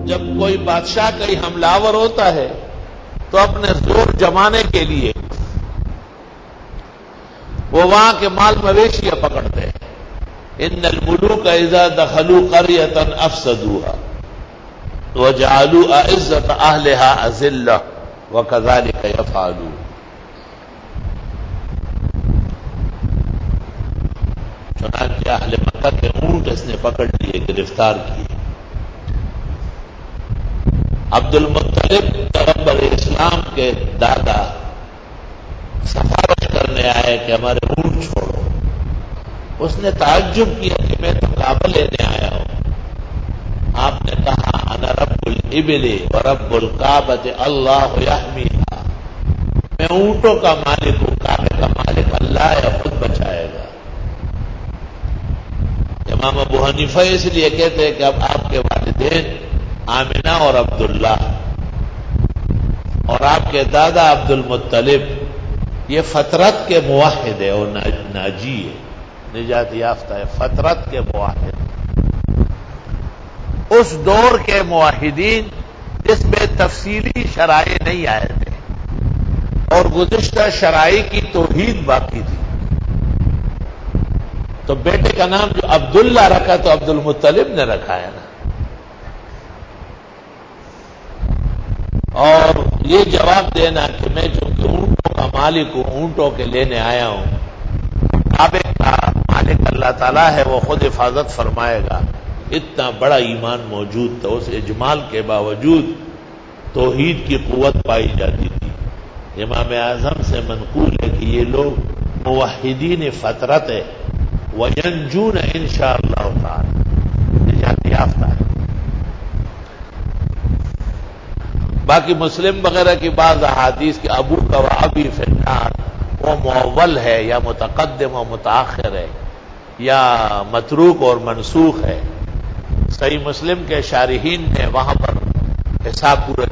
جب کوئی بادشاہ کہیں حملہ آور ہوتا ہے تو اپنے زور جمانے کے لیے وہ وہاں کے مال مویشیاں پکڑتے ہیں. ان الملوک اذا دخلوا قرية افسدوها وجعلوا اعزة اهلها اذلة وكذلك يفعلون. چنانچہ اہل مکہ کے اونٹ اس نے پکڑ لیے، گرفتار کیے. عبد المطلب پیغمبر اسلام کے دادا سفارش کرنے آئے کہ ہمارے اونٹ چھوڑو. اس نے تعجب کیا کہ میں تو کعبہ لینے آیا ہوں. آپ نے کہا انا رب الابل ورب الکعبۃ اللہ یحمیھا، میں اونٹوں کا مالک ہوں، کعبے کا مالک اللہ ہے، خود بچائے گا. امام ابو حنیفہ اس لیے کہتے ہیں کہ اب آپ کے والدین آمنہ اور عبداللہ اور آپ کے دادا عبد المطلب یہ فطرت کے موحد ہے اور ناجی ہے، نجات یافتہ ہے، فطرت کے موحد. اس دور کے موحدین جس میں تفصیلی شرائع نہیں آئے تھے اور گزشتہ شرائع کی توحید باقی تھی، تو بیٹے کا نام جو عبداللہ رکھا تو عبد المطلب نے رکھا ہے نا. اور یہ جواب دینا کہ میں چونکہ اونٹوں کا مالک ہوں، اونٹوں کے لینے آیا ہوں، کعبے کا مالک اللہ تعالیٰ ہے، وہ خود حفاظت فرمائے گا، اتنا بڑا ایمان موجود تھا. اس اجمال کے باوجود توحید کی قوت پائی جاتی تھی. امام اعظم سے منقول ہے کہ یہ لوگ موحدین فطرت ہے، وینجون انشاءاللہ تعالی، نجات یافتہ ہے. باقی مسلم وغیرہ کی بعض احادیث کے ابو کا وابی فی النار وہ معول ہے یا متقدم و متاخر ہے یا متروک اور منسوخ ہے. صحیح مسلم کے شارحین نے وہاں پر حساب پورے